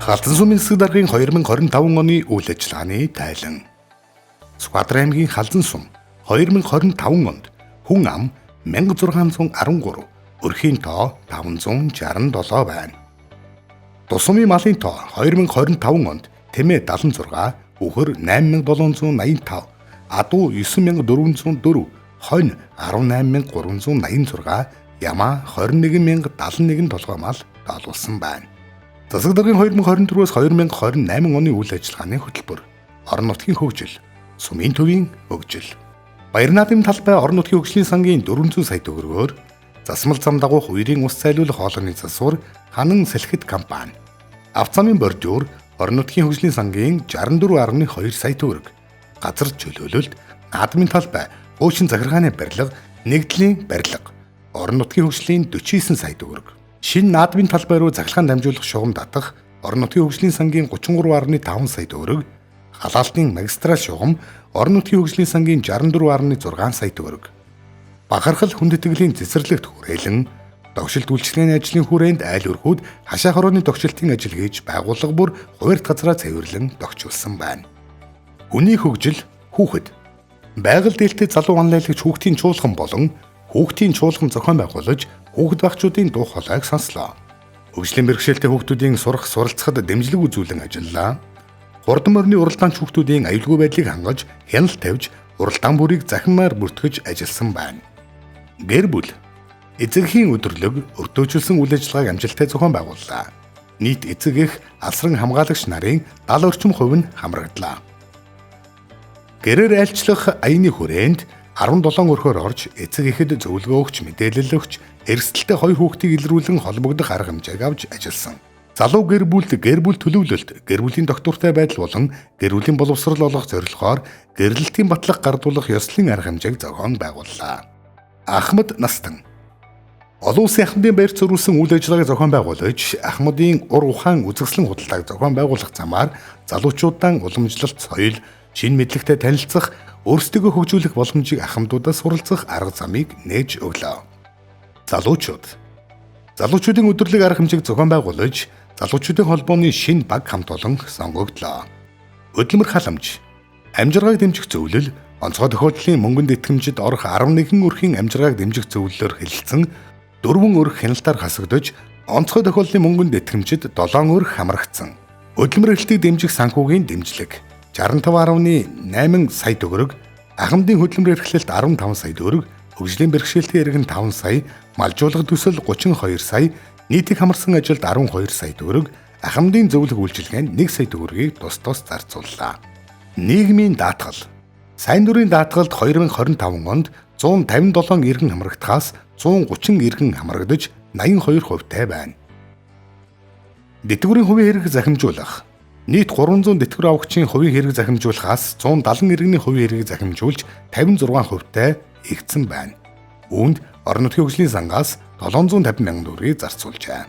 Халзан сумын засаг даргын 2025 оны үйл ажиллагааны тайлан. Сүхбаатар аймгийн Халзан сум 2025 онд хүн ам 1613, өрхийн тоо 567 байна. Тусмын малын тоо 2025 онд Тэмээ 76, Үхэр 8785, Адуу 9404, Хонь 18386, Ямаа 21071 толгой мал доолуулсан байна. Засаг даргын 2024-өөс 2028 оны үйл ажиллагааны хөтөлбөр. Орон нутгийн хөгжил, сумын төвийн хөгжил. Баяр наадмын талбай орон нутгийн хөгжлийн сангийн 400 сая төгрөгөөр засмал зам дагуух үерийн ус зайлуулах хоолойны засвар Ханан салхит компани. Авто замын бордюр орон нутгийн хөгжлийн сангийн 64.2 сая төгрөг. Газар чөлөөлөлт, наадмын талбай, өөчин захиргааны барилга, нэгдлийн барилга. Орон нутгийн хөгжлийн 49 сая төгрөг. Шинэ наадмын талбай руу захиргаан дамжуулах шугам татах орон нутгийн хөгжлийн сангийн 33.5 сая төгрөг. Халаалтын магистрал шугам орон нутгийн хөгжлийн сангийн 64.6 сая төгрөг. Бахархал хүндэтгэлийн цэцэрлэгт хүрээлэн тогшилт үйлчлэгээний ажлын хүрээнд айл өрхүүд хашаа хорооны тогшилтын ажил хийж байгууллага бүр хуваарьт газраа цэвэрлэн тогтчулсан байна. Хүний хөгжил хүүхэд. Байгаль дээлтэй залуу онлайнлагч хүүхдийн чуулган болон хүүхдийн чуулган зохион байгуулж хүүхэд багчуудын дуу хоолойг сонслоо. Хөгжлийн бэрхшээлтэй хүүхдүүдийн сурах суралцахад дэмжлэг үзүүлэн ажиллаа. Хурдан морины уралдаанч хүүхдүүдийн аюулгүй байдлыг хангаж, хяналт тавьж, уралдаан бүрийг захимаар бүртгэж ажилласан байна. Гэр бүл эцэгхийн өдөрлөг өртөөжүүлсэн үйл ажиллагааг амжилттай зохион байгууллаа. Нийт эцэг эх алсран хамгаалагч нарын 70 орчим хувь нь хамрагдлаа. Гэрээр айлчлах аяны хүрээнд 17 өрхөөр орж эцэг эхэд зөвлөгөө өгч мэдээлэл өгч эрсдэлтэй хоёр хүүхдийг илрүүлэн холбогдох арга хэмжээг авч ажилласан. Залуу гэр бүлд гэр бүл төлөвлөлт, гэр бүлийн доктортой байдал болон гэр бүлийн боловсрол олгох зорилгоор гэрлэлтийн батлах гардуулах ёслолын арга хэмжээг зохион байгууллаа. Ахмад Настан олон улсын ахмадын баяр зориулсан үйл ажиллагааг зохион байгуулж, ахмадын ур ухаан үзэсгэлэн худалдааг зохион байгуулах замаар залуучуудаа уламжлалт, соёл, шинэ мэдлэгтэй танилцах, өөрсдөө хөгжүүлэх боломжийг ахмадуудаас суралцах арга замыг нээж өглөө. Залуучуудын өдрлөг арга хэмжээг зохион байгуулж, залуучуудын холбооны шинэ баг хамт олон сонгогдлоо. Хөдөлмөр халамж, амжиргааг дэмжих зөвлөл, онцгой тохиолдлын мөнгөнд итгэмжид орох 11 өрхийн амжиргааг дэмжих зөвлөлөөр хэлэлцэн 4 өрх хяналтаар хасагдж, онцгой тохиолдлын мөнгөнд итгэмжид 7 өрх хамрагдсан. Хөдөлмөр эрхлэлтийг дэмжих санхүүгийн дэмжлэг 65.8 сая төгрөг, ахмадын хөдөлмөр эрхлэлт 15 сая төгрөг, хөгжлийн бэрхшээлтэй иргэн 5 сая, малжуулах төсөл 32 сая, нийтийг хамарсан ажилд 12 сая төгрөг, ахмадын зөвлөх үйлчилгээнд 1 сая төгрөгийг тус зарцууллаа. Нийгмийн даатгал. Сайн дурын даатгалд 2025 онд 157 иргэн хамрагдахаас 130 иргэн хамрагдаж 82% байна. Дэтгэврийн хувийн хэрэг захимжуулах. Нийт 300 дэтгэвэр авагчийн хувийн хэрэг захимжуулахаас 170 иргэний хувийн хэрэг захимжуулж 56% игдсэн байна. Үүнд орон нутгийн хөгжлийн сангаас 750 мянган төгрөгийг зарцуулжээ.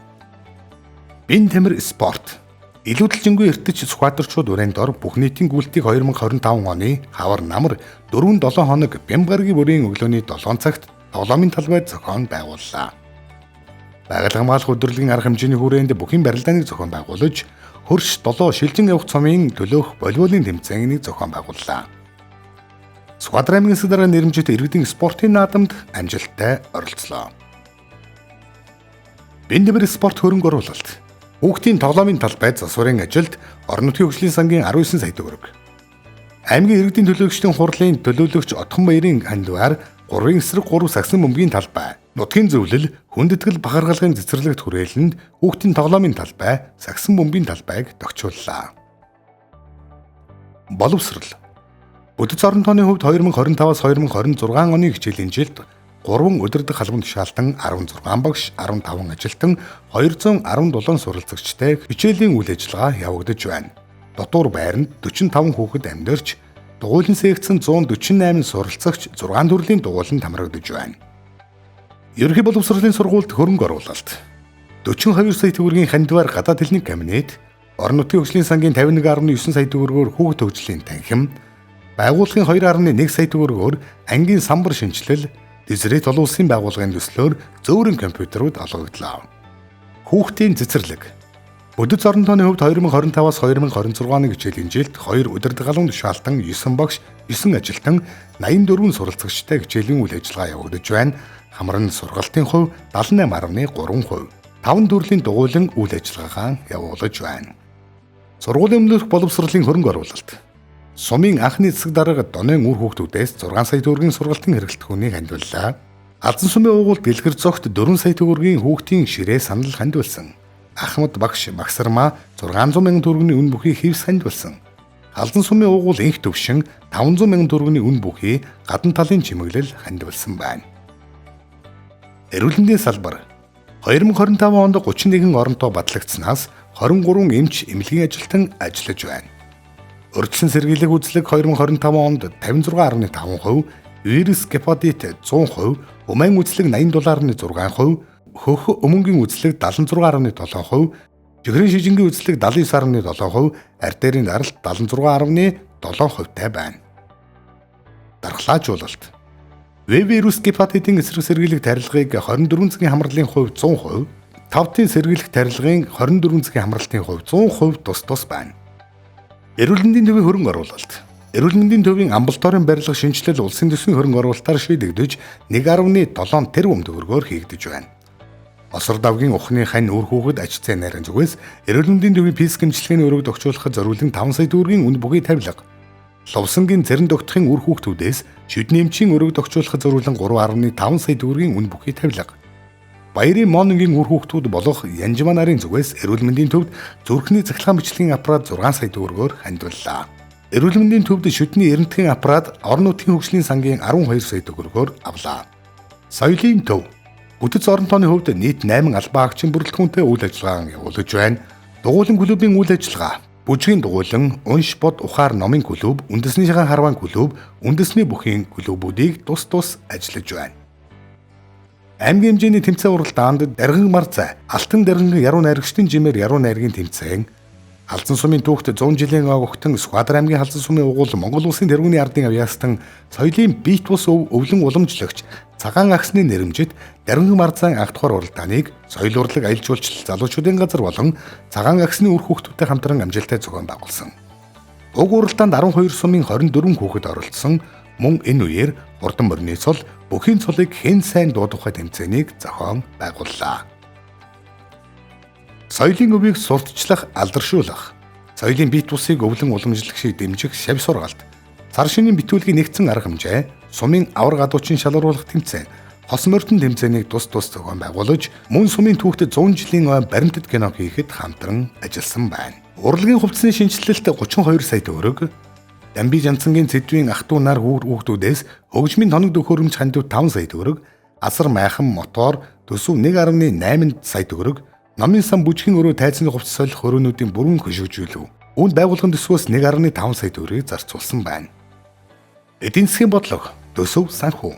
Бин тамир спорт. Илүүдэлжингүй эртэж Сүхбаатарчууд өрөөнд ор бүх нийтийн гүйлтийг 2025 оны хавар намар 4-7 хоног Бямбаргийн бүрийн өглөөний 7 цагт тоглоомын талбайд зохион байгууллаа. Байгаль хамгаалах өдрлөгийн арга хэмжээний хүрээнд бүхий барилдааныг зохион байгуулж, хөрш 7 шилжин явах цомын төлөөх волейболын тэмцээнийг зохион байгууллаа. Сүхбаатар аймгийн засаг даргын нэрмжит иргэдийн спортын наадамд амжилттай оролцлоо. Бин тамир спорт хөрөнгө оруулалт. Хүүхдийн тоглоомын талбайд засварын ажилд орон нутгийн хөгжлийн сангийн 19 сая төгрөг. Аймгийн иргэдийн төлөөлөгчдийн хурлын төлөөлөгч Отхон баярын хандваар 3 эсрэг 3 сагсан бөмбөгийн талбай, нутгийн зөвлөл, хүндэтгэл бахархалгын цэцэрлэгт хүрээлэнд хүүхдийн тоглоомын талбай, сагсан бөмбөгийн талбайг тогтчууллаа. Боловсрол. Бүтэц орон тооны хувьд 2025-аас 2026 оны хичээлийн жилд 3 өдөрдөх халбан тушаалтан 16 багш, 15 ажилтан, 217 суралцагчтай хичээлийн үйл ажиллагаа явагдаж байна. Дотуур байранд 45 хүүхэд амьдарч, дугуйлан секцэнд 148 суралцагч, 6 төрлийн дугуйланд хамрагдаж байна. Ерөнхий боловсролын сургуульд хөрөнгө оруулалт. 42 сая төгрөгийн хандваар гадаад хэлний кабинет, орон нутгийн хөгжлийн сангийн 51.9 сая төгрөгөөр хүүхэд хөгжлийн танхим, байгууллагын 2.1 сая төгрөгөөр ангийн самбар шинжилэл, Дизрет олон улсын байгууллагын төслөөр зөөврийн компьютерууд олгогдлоо. Хүүхдийн цэцэрлэг. Бүдэц орон тооны хувьд 2025-аас 2026 оны хичээлийн жилд 2 удирдах галуун тушаалтан 9 багш, 9 ажилтан, 84 суралцагчтай хичээлийн үйл ажиллагаа явагдаж байна. Хамран сургалтын хувь 78.3%. 5 төрлийн дугуйлан үйл ажиллагаа явуулж байна. Сургуулийн өмнөх боловсролын хөрөнгө оруулалт. Сумын анхны засаг дарга Донын үр хүүхдүүдээс 6 сая төгрөгийн сургалтын хэрэглэхүүнийг хандваллаа. Алдан сумын уугуул дэлгэр зогт 4 сая төгрөгийн хүүхдийн ширээ санал хандвалсан. Ахмад багш Магсармаа 600 мянган төгрөгийн үн бүхий хэвс хандвалсан. Алдан сумын уугуул инх төвшин 500 мянган төгрөгийн үн бүхий гадна талын чимэглэл хандвалсан байна. Эрүүл мэндийн салбар 2025 онд 31 оронтой батлагдсанаас 23 эмч эмнэлгийн ажилтан ажиллаж байна. Урьдчилан сэргийлэх үзлэг 2025 онд 56.5%, вирус гепатит 100%, умайн үзлэг $80.6%, хөх өмөнгийн үзлэг 76.7%, чихрийн шижингийн үзлэг 79.7%, артерийн даралт 76.7%-тай байна. Дархлаажуулалт. Вирус гепатитын эсрэг сэргийлэх тарилгыг 24 цагийн хамралын хувьд 100%, 5 тийн сэргийлэх тарилгын 24 цагийн хамралтын хувьд 100% тус байна. Эрүүл мэндийн төвийн хөрөнгө оруулалт. Эрүүл мэндийн төвийн амбулаторийн барилга шинжилэл улсын төсвийн хөрөнгө оруулалтаар шийдэгдэж 1.7 тэрбум төгрөгөөр хийгдэж байна. Осор давгийн ухны хань үр хүүхэд аж цай найрын зүгээс эрүүл мэндийн төвийн пис гэмчлэгийн өрөөг тохижуулахад зориулан 5 сая төгрөгийн үн бүхий тавилга. Лувсангийн цэрэн догтхын үр хүүхдүүдээс шүдний эмчийн өрөөг тохижуулахад зориулан 3.5 сая төгрөгийн үн бүхий тавилга. Баярын Монингийн үр хүүхдүүд болох Янжмаа нарын зүгээс эрүүл мэндийн төвд зүрхний цахилгаан бичлэгийн аппарат 6 сая төгрөгөөр хандваллаа. Эрүүл мэндийн төвд шүдний эрентгийн аппарат орон нутгийн хөгжлийн сангийн 12 сая төгрөгөөр авлаа. Соёлын төв. Бүтэц орон тооны хувьд нийт 8 албан агчийн бүрэлдэхүүнтэй үйл ажиллагаа явуулж байна. Дугуйлан клубын үйл ажиллагаа, бүжгийн дугуйлан, унш бод ухаар номын клуб, үндэснийхэн харван клуб, үндэсний бүхийн клубүүдийг тус ажиллаж байна. Аймгийн хэмжээний тэмцээн уралдаанд Дарган Марзай, Алтан Дарган яруу найрагчдын жимээр яруу найргийн тэмцээн, Халзан сумын түүхт 100 жилийн огтон Сүхбаатар аймгийн Халзан сумын угуул Монгол улсын тэргүүний ардын авьяастан соёлын биет бус өвлөн уламжлагч цагаан агсны нэрэмжит Дарган Марзай анх дахь уралдааныг соёл урлаг аялал жуулчлал залуучуудын газар болон цагаан агсны үр хүүхдүүдтэй хамтран амжилттай зохион байгуулсан. Уг уралдаанд 12 сумын 24 хүүхэд оролцсон. Мөн энэ үеэр хурдан морины цол бүхийн цолыг хэн сайн дуудахай тэмцээнийг зохион байгууллаа. Соёлын өвийг сурталчлах, алдаршуулах, соёлын бит бусыг өвлөн уламжлах шиг дэмжих шавь сургаалт, цар шинийн битүүлгийн нэгдсэн арга хэмжээ, сумын авраг адуучин шалгаруулах тэмцээн, хос морьтон тэмцээнийг тус зохион байгуулж, мөн сумын түүхтэд 100 жилийн баримтат кино хийхэд хамтран ажилласан байна. Урлагийн хувцсны шинжилэлт 32 сая төгрөг, Дамби Жансангийн цэдвийн ах トゥ нар хүүхдүүдээс хөгжмийн тоног төхөөрөмж хандив 5 сая төгрөг, асар майхан мотор төсөв 1.8 сая төгрөг, номын сан бүжгийн өрөө тайзны хувцас солих өрөөнүүдийн бүрэн хөшөөгжүүлв. Үүнд байгууллагын төсвөөс 1.5 сая төгрөгийг зарцуулсан байна. Эдийн засгийн бодлого төсөв санхүү.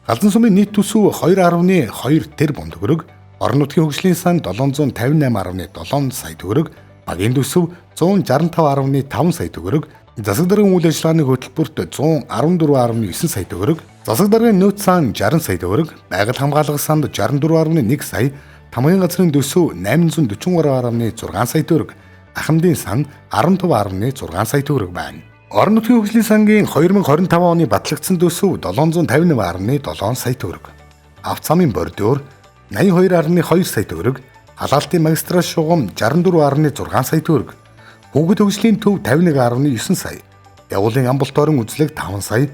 Халзан сумын нийт төсөв 2.2 тэрбум төгрөг, орон нутгийн хөгжлийн сан 758.7 сая төгрөг, багийн төсөв 165.5 сая төгрөг, засаг даргын үйл ажиллагааны хөтөлбөрт 114.9 сая төгрөг, засаг даргын нөөц сан 60 сая төгрөг, байгаль хамгаалах санд 64.1 сая, тамгын газрын төсөв 843.6 сая төгрөг, ахмадын сан 15.6 сая төгрөг байна. Орон нутгийн хөгжлийн сангийн 2025 оны батлагдсан төсөв 758.7 сая төгрөг. Авто замын бордюр 82.2 сая төгрөг, халаалтын магистрал шугам 64.6 сая төгрөг, хүүхэд хөгжлийн төв 51.9 сая, явуулын амбулаторын үзлэг 5 сая,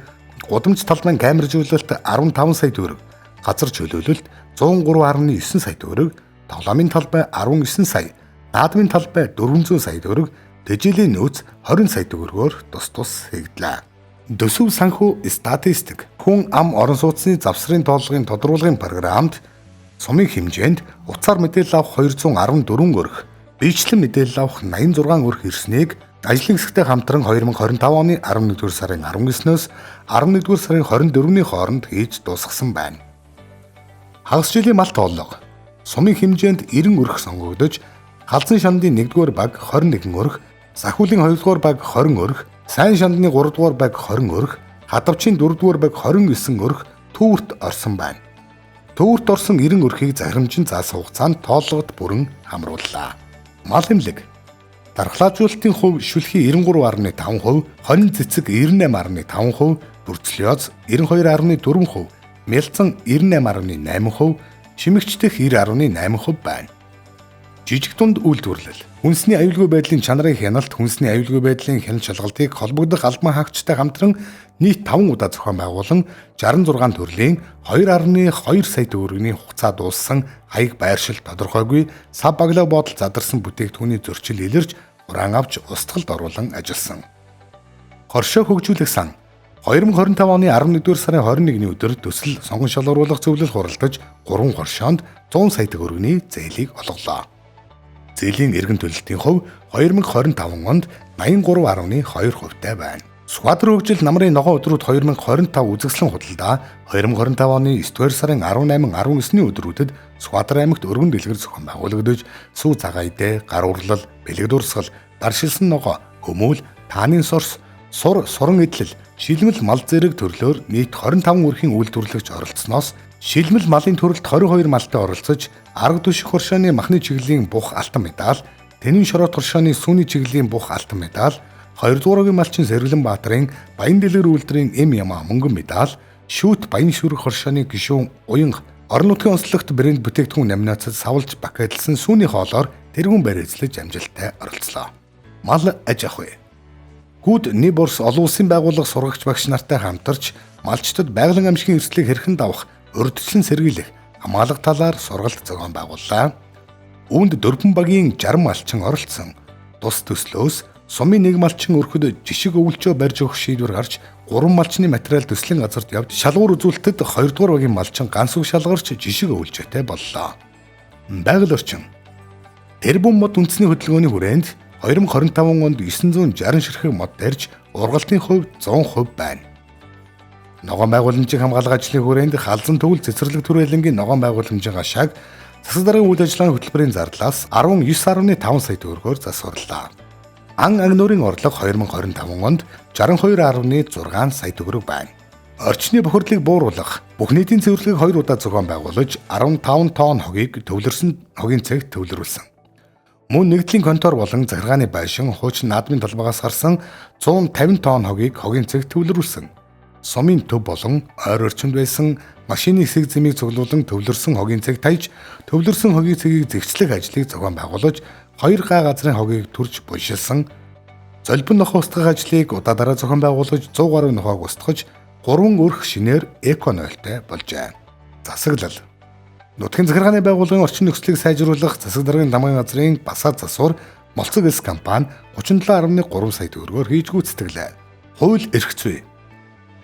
гудамж талбайн камержуулалт 15 сая төгрөг, газар чөлөөлөлт 103.9 сая төгрөг, тоглоомын талбай 19 сая, наадмын талбай 400 сая төгрөг, тэжээлийн нөөц 20 сая төгрөгөөр тус хийгдлээ. Төсөв санхүү статистик хүн ам орон сууцны завсрын тоолгын тодруулгын програмд сумын хэмжээнд утсаар мэдээлэл авах 214 өрх, биечлэн мэдээлэл авах 86 өрх ирснийг ажлын хэсэгтэй хамтран 2025 оны 11-р сарын 19-ноос 11-р сарын 24-ний хооронд хийж дуусгасан байна. Хагас жилийн мал тооллого сумын хэмжээнд 90 өрх сонгогдож, халзан шандын 1-р баг 21 өрх, сахиулын 2-р баг 20 өрх, сайн шандны 3-р баг 20 өрх, хадавчийн 4-р баг 29 өрх төвөрт орсон байна. Төвөрт орсон 90 өрхийг захирамжин заасан хугацаанд тооллогод бүрэн хамрууллаа. Мал эмнэлэг. Дархлаажуулалтын хувь шүлхий 93.5%, хонин цэцэг 98.5%, бүрцлиоз 92.4%, мялцан 98.8%, шимэгчдэх 90.8% байна. Жижиг дунд үйлдвэрлэл. Хүнсний аюулгүй байдлын чанарын хяналт, хүнсний аюулгүй байдлын хяналт шалгалтыг холбогдох албан хаагчтай хамтран нийт 5 удаа зохион байгуулан 66 төрлийн 2.2 сая төгрөгийн хугацаа дууссан хаяг байршил тодорхойгүй сав баглаа бодол задарсан бүтээгдэхүүний зөрчил илэрж хураан авч устгалд оруулан ажилласан. Хоршоо хөгжүүлэх сан. 2025 оны 11-р сарын 21-ний өдөр төсөл сонгон шалгаруулах зөвлөл хуралдаж 3 хоршоонд 100 сая төгрөгийн зээлийг олголоо. Зээлийн эргэн төлөлтийн хувь 2025 онд 83.2%-тай байна. Сүхбаатар хөгжил намрын ногоон өдрүүд 2025 үзэсгэлэн худалдаа 2025 оны 9-р сарын 18-19-ний өдрүүдэд Сүхбаатар аймагт өргөн дэлгэр зохион байгуулагдаж сүү цагаайдэ, гар урлал, бэлэг дурсгал, даршилсан ногоо, хөмөөл, тааны сорс, суран эдлэл, шилмэл мал зэрэг төрлөөр нийт 25 өрхийн үйлдвэрлэгч оролцсноос шилмэл малын төрөлд 22 малтай оролцож, арга түших хоршооны махны чиглэлийн бух алтан медаль, тэнэн шороот хоршооны сүүний чиглэлийн бух алтан медаль, 2 дуурайгийн малчин Сэргэлэн Баатарын Баян дэлгэр үйлдвэрийн эм яма мөнгөн медаль, шүүт Баян шүрэг хоршооны гишүүн Уянга орон нутгийн онцлогт брэнд бүтээгдэхүүн номинацид савлж бакетлсан сүүний хоолоор тэргүүн барь эзлэж амжилттай оролцлоо. Мал аж ахуй. Гүд Ниборс олон улсын байгууллага сургагч багш нартай хамтарч малчдад байгалийн амьсгалын эрсдлийг хэрхэн давах, урьдчилан сэргийлэх, хамгаалах талаар сургалт зохион байгууллаа. Үүнд дөрвөн багийн 60 малчин оролцсон. Тус төслөөс сумын нэг малчин өрхөд жишг өвлчөө барьж өгөх шийдвэр гарч 3 малчны материал төслийн газарт явж шалгуур үзүүлэлтэд 2 дугаар багийн малчин ганц үг шалгарч жишг өвлжөөтэй боллоо. Байгаль орчин. Тэрбум мод үндэсний хөдөлгөөний хүрээнд 2025 онд 960 ширхэг мод барьж ургалтын хувьд 100% байна. Ногоон байгууламжийн хамгаалах ажлын хүрээнд халзан төгөл цэцэрлэг түрээлэнгийн ногоон байгууламжийн гашааг засаг даргын үйл ажиллагааны хөтөлбөрийн зарлаас 19.5 сая төгрөгөөр засварлаа. Ан агнуурын орлого 2025 онд 62.6 сая төгрөг байна. Орчны бохирдлыг бууруулах, бүх нийтийн цэвэрлэгийг 2 удаа зохион байгуулж 15 тонн хогийг төвлөрсөн хогийн цэгт төвлөрүүлсэн. Мөн нэгдлийн контор болон захиргааны байшин хуучин наадмын талбайгаас гарсан 150 тонн хогийг хогийн цэгт төвлөрүүлсэн. Сумын төв болон ойр орчинд байсан машины хэсэг зэмийг цуглуулан төвлөрсөн хогийн цэг таяж төвлөрсөн хогийн цэгийг зэгцлэх ажлыг зохион байгуулж 2 га газрын хогийг түрж булшилсан. Золбин нохоо устгах ажлыг удаа дараа зохион байгуулж 100 гаруй нохоог устгаж 3 өрх шинээр эконойлтой болжээ. Засаглал. Нутгийн захиргааны байгууллагын орчин нөхцөлийг сайжруулах засаг даргын дамгын газрын Басаад засвар Молцог эс компани 37.3 сая төгрөгөөр хийж гүйцэтгэлээ. Хууль эрх зүй.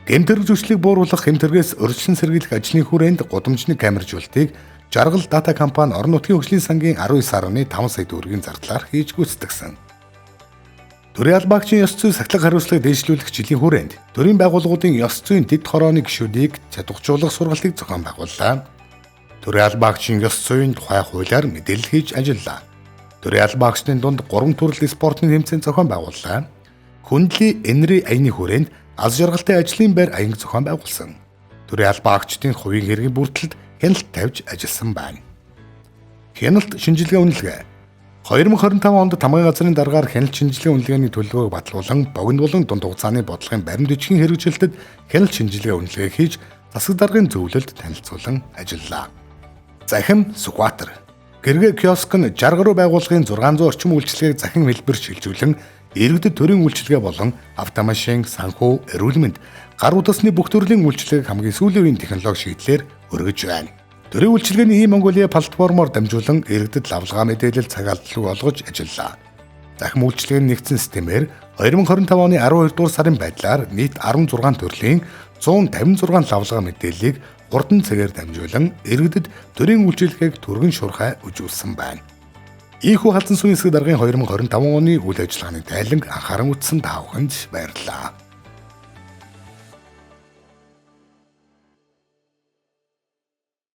Гэмтэрэг зүйчлийг бууруулах хэмтэргээс урьдчилан сэргийлэх ажлын хүрээнд гудамжны камержуултыг Жаргал дата компани орон нутгийн хөгжлийн сангийн 19.5 сая төгрөгийн зардлаар хийж гүйцэтгсэн. Төрийн албаагчийн ёс зүй сахилга хариуцлагыг дэвшлүүлэх жилийн хүрээнд төрийн байгууллагуудын ёс зүйн дэд хорооны гишүүдийг чадваржуулах сургалтыг зохион байгууллаа. Төрийн албаагчийн ёс зүйн тухай хуулиар мэдээлэл хийж ажиллаа. Төрийн албаагчдын дунд 3 төрөл спортын тэмцээн зохион байгууллаа. Хүндлийн энри аяны хүрээнд аз жаргалтай ажлын байр аянг зохион байгуулсан. Төрийн албаагчдын хувийн хэргийн бүртэлд хяналт тавьж ажилласан байна. Хяналт шинжилгээ үнэлгээ. 2025 онд тамгын газрын дараагаар хяналт шинжилгээ үнэлгээний төлөвлөгөөг батлуулан богино болон дунд хугацааны бодлогын баримт бичгийн хэрэгжилтэд хяналт шинжилгээ үнэлгээ хийж засаг даргын зөвлөлд танилцуулан ажиллаа. Захин Сүхбаатар. Гэргээ киоск нь 60 гаруй байгууллагын 600 орчим үйлчилгээг захин хэлбэр шилжүүлэн иргэдэд төрийн үйлчилгээ болон автомашин, санхүү, эрүүл мэнд, гар утасны бүх төрлийн үйлчилгээг хамгийн сүүлийн үеийн технологи шийдлээр өргөж байна. Төрийн үйлчилгээний e-Mongolia платформоор дамжуулан иргэдэд лавлгаа мэдээлэл цаг алдлыг олгож ажиллаа. Захин үйлчилгээний нэгдсэн системээр 2025 оны 12 дугаар сарын байдлаар нийт 16 төрлийн 156 лавлгаа мэдээллийг хурдан цагаар дамжуулан иргэдэд төрийн үйлчилгээг түргэн шуурхай үзүүлсэн байна. Ийхүү халдсан суурийн засаг даргын 2025 оны үйл ажиллагааны тайланг анхааран үзсэн та бүхэнд баярлалаа.